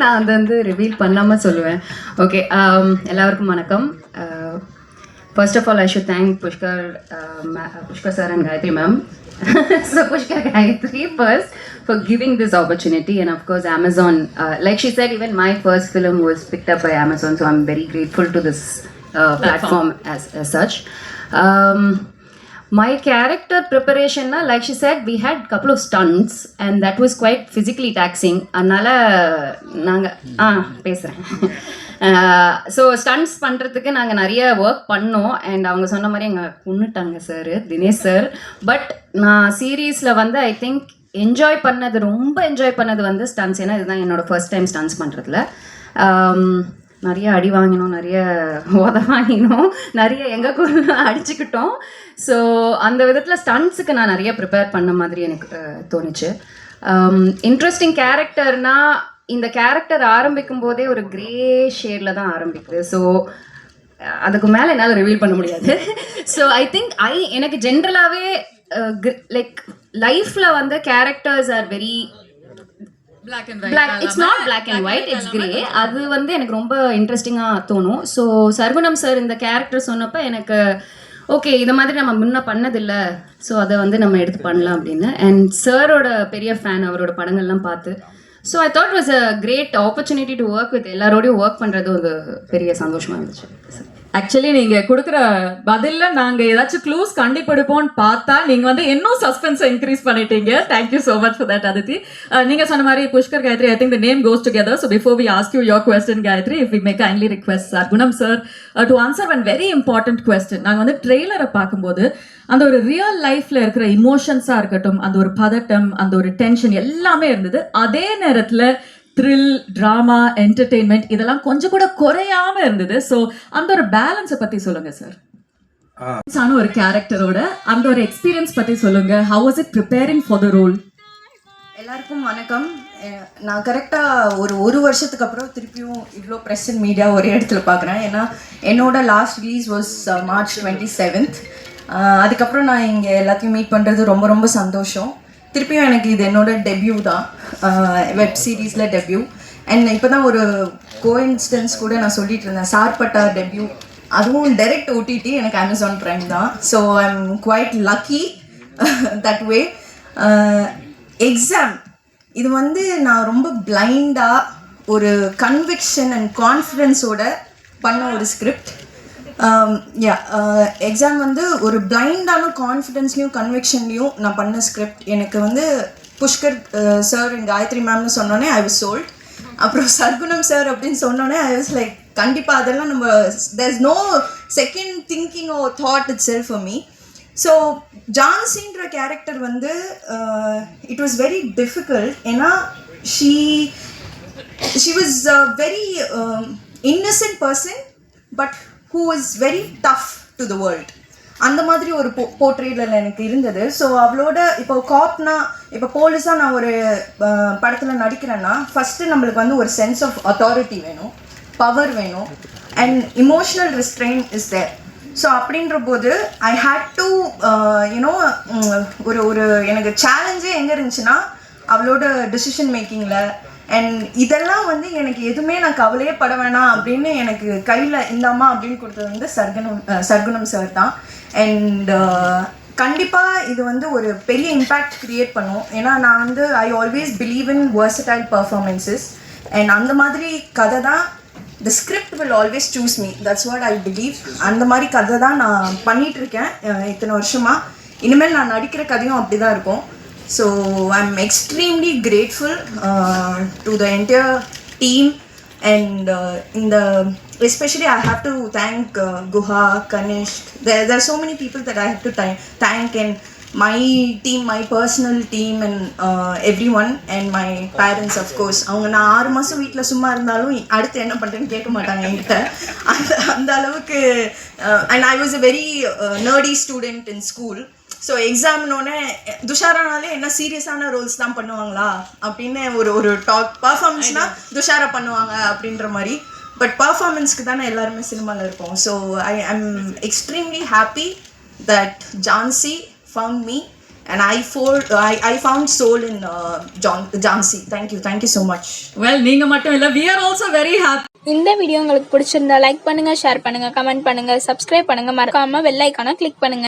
நான் அதை வந்து ரிவீல் பண்ணாமல் சொல்லுவேன். ஓகே, எல்லாருக்கும் வணக்கம். First of all, I should thank Pushkar sir and Gayatri ma'am. So Pushkar, Gayatri first for giving this opportunity, and of course Amazon. Like she said, even my first film was picked up by Amazon, so I'm very grateful to this platform as such. My character preparation, like she said, we had couple of stunts and that was quite physically taxing. அதனால நாங்கள் பேசுகிறேன். So stunts பண்ணுறதுக்கு நாங்கள் நிறைய work பண்ணோம். And அவங்க சொன்ன மாதிரி எங்கள் கொண்டுட்டாங்க சார், தினேஷ் சார். பட் நான் சீரீஸில் வந்து ஐ திங்க் ரொம்ப என்ஜாய் பண்ணது வந்து ஸ்டண்ட்ஸ். ஏன்னா இதுதான் என்னோடய ஃபர்ஸ்ட் டைம் ஸ்டண்ட்ஸ் பண்ணுறதுல. நிறைய அடி வாங்கினோம், நிறைய வாங்கினோம், நிறைய எங்களுக்குள்ள அடிச்சுக்கிட்டோம். ஸோ அந்த விதத்தில் ஸ்டண்ட்ஸுக்கு நான் நிறைய ப்ரிப்பேர் பண்ண மாதிரி எனக்கு தோணுச்சு. இன்ட்ரெஸ்டிங் கேரக்டர்னால் இந்த கேரக்டர் ஆரம்பிக்கும் போதே ஒரு கிரே ஷேடில் தான் ஆரம்பிக்குது. ஸோ அதுக்கு மேலே என்னால் ரிவீல் பண்ண முடியாது. ஸோ ஐ திங்க் எனக்கு ஜென்ரலாகவே லைக் லைஃப்பில் வந்து characters are very black, it's not black and white, it's grey. அது வந்து எனக்கு ரொம்ப இன்ட்ரெஸ்டிங்காக தோணும். ஸோ சர்குணம் சார் இந்த கேரக்டர் சொன்னப்போ எனக்கு ஓகே, இதை மாதிரி நம்ம முன்ன பண்ணதில்லை, ஸோ அதை வந்து நம்ம எடுத்து பண்ணலாம் அப்படின்னு. அண்ட் சாரோட பெரிய ஃபேன், அவரோட படங்கள்லாம் பார்த்து. So I thought was a great opportunity to work with எல்லாரோடையும் ஒர்க் பண்ணுறது ஒரு பெரிய சந்தோஷமாக இருந்துச்சு. ஆக்சுவலி நீங்கள் கொடுக்குற பதிலில் நாங்கள் ஏதாச்சும் க்ளூஸ் கண்டிப்படுப்போம்னு பார்த்தா நீங்கள் வந்து இன்னும் சஸ்பென்ஸை இன்க்ரீஸ் பண்ணிட்டீங்க. Thank you so much for that Aditi. நீங்கள் சொன்ன மாதிரி Pushkar, Gayatri, I think the name goes together. So before we ask you your question Gayatri, if we may kindly request Sargunam sir to answer one very important question. நாங்கள் வந்து ட்ரெய்லரை பார்க்கும்போது அந்த ஒரு real லைஃப்பில் இருக்கிற இமோஷன்ஸாக இருக்கட்டும், அந்த ஒரு பதட்டம், அந்த ஒரு டென்ஷன் எல்லாமே இருந்தது. அதே நேரத்தில் த்ரில், ட்ராமா, என்டர்டெயின்மெண்ட் இதெல்லாம் கொஞ்சம் கூட குறையாம இருந்தது. ஸோ அந்த ஒரு பேலன்ஸை பற்றி சொல்லுங்க சார். ஒரு கேரக்டரோட அந்த ஒரு எக்ஸ்பீரியன்ஸ் பற்றி சொல்லுங்க. How was it preparing for the role? எல்லாருக்கும் வணக்கம். நான் கரெக்டாக ஒரு வருஷத்துக்கு அப்புறம் திருப்பியும் இவ்வளோ ப்ரெஸ் அண்ட் மீடியா ஒரே இடத்துல பார்க்குறேன். ஏன்னா என்னோட last release was March 27th. அதுக்கப்புறம் நான் இங்கே எல்லாத்தையும் மீட் பண்ணுறது ரொம்ப ரொம்ப சந்தோஷம். திருப்பியும் எனக்கு இது என்னோட டெபியூ தான், வெப் சீரீஸில் டெபியூ. அண்ட் இப்போ தான் ஒரு கோஇன்சிடென்ஸ் கூட நான் சொல்லிட்டு இருந்தேன், சார்பட்டா டெபியூ, அதுவும் டைரக்ட் OTT, எனக்கு அமேசான் ப்ரைம் தான். So I am quite lucky that way. Exam இது வந்து நான் ரொம்ப பிளைண்டாக ஒரு கன்விக்ஷன் அண்ட் கான்ஃபிடென்ஸோட பண்ண ஒரு ஸ்கிரிப்ட். எக்ஸாம் வந்து ஒரு பிளைண்டான கான்ஃபிடென்ஸ்லையும் கன்விக்ஷன்லையும் நான் பண்ண ஸ்கிரிப்ட். எனக்கு வந்து புஷ்கர் சார் அண்ட் Gayatri மேம்னு சொன்னோன்னே ஐ வாஸ் சோல்ட். அப்புறம் சர்குணம் சார் அப்படின்னு சொன்னோன்னே ஐ வாஸ் லைக் கண்டிப்பாக அதெல்லாம் நம்ம there is no second thinking oh thought itself for me. So ஜான்சின்ற கேரக்டர் வந்து இட் வாஸ் வெரி டிஃபிகல்ட். ஏன்னா she was a very innocent person but who is very tough to the world. அந்த மாதிரி ஒரு போர்ட்ரேட்டில் எனக்கு இருந்தது. So அவளோட இப்போ காப்னா, இப்போ போலீஸாக நான் ஒரு படத்தில் நடிக்கிறேன்னா ஃபஸ்ட்டு நம்மளுக்கு வந்து ஒரு சென்ஸ் ஆஃப் அத்தாரிட்டி வேணும், பவர் வேணும், and emotional restraint is there. So அப்படின்ற போது ஐ ஹேட் டு யூனோ ஒரு எனக்கு சேலஞ்சே எங்கே இருந்துச்சுன்னா அவளோட டிசிஷன் மேக்கிங்கில். அண்ட் இதெல்லாம் வந்து எனக்கு எதுவுமே நான் கவலையே பட வேணாம் அப்படின்னு எனக்கு கையில் இந்தாமா அப்படின்னு கொடுத்தது வந்து சர்குணம் சார் தான். அண்ட் கண்டிப்பாக இது வந்து ஒரு பெரிய இம்பேக்ட் க்ரியேட் பண்ணும். ஏன்னா நான் வந்து I always believe in versatile performances. And அந்த மாதிரி கதை தான் the script will always choose me, that's what I believe. அந்த மாதிரி கதை தான் நான் பண்ணிகிட்ருக்கேன் இத்தனை வருஷமாக. இனிமேல் நான் நடிக்கிற கதையும் அப்படி தான் இருக்கும். So I'm extremely grateful to the entire team, and especially I have to thank Guha, Kanishk. There are so many people that I have to thank, and my team, my personal team, and everyone, and my parents of course. அவங்க நான் 6 மாதம் வீட்டில் சும்மா இருந்தாலும் அடுத்து என்ன பண்ணுறேன்னு கேட்க மாட்டாங்க என்கிட்ட. அந்த அளவுக்கு. And I was a very nerdy student in school. So எக்ஸாம்னோடனே துஷாரானாலே என்ன சீரியஸான ரோல்ஸ் தான் பண்ணுவாங்களா அப்படின்னு ஒரு டாக், பர்ஃபார்மன்ஸ்னால் துஷாரா பண்ணுவாங்க அப்படின்ற மாதிரி. பட் பர்ஃபார்மன்ஸ்க்கு தானே எல்லாருமே சினிமாவில் இருப்போம். So I am extremely happy that Jhansi found me and I found soul in Jhansi. Thank you so much. Well நீங்க மட்டும் இல்ல, we are also very happy. இந்த வீடியோ உங்களுக்கு பிடிச்சிருந்தா லைக் பண்ணுங்க, ஷேர் பண்ணுங்க, கமெண்ட் பண்ணுங்க, சப்ஸ்கிரைப் பண்ணுங்க, மறக்காம பெல் ஐகானை கிளிக் பண்ணுங்க.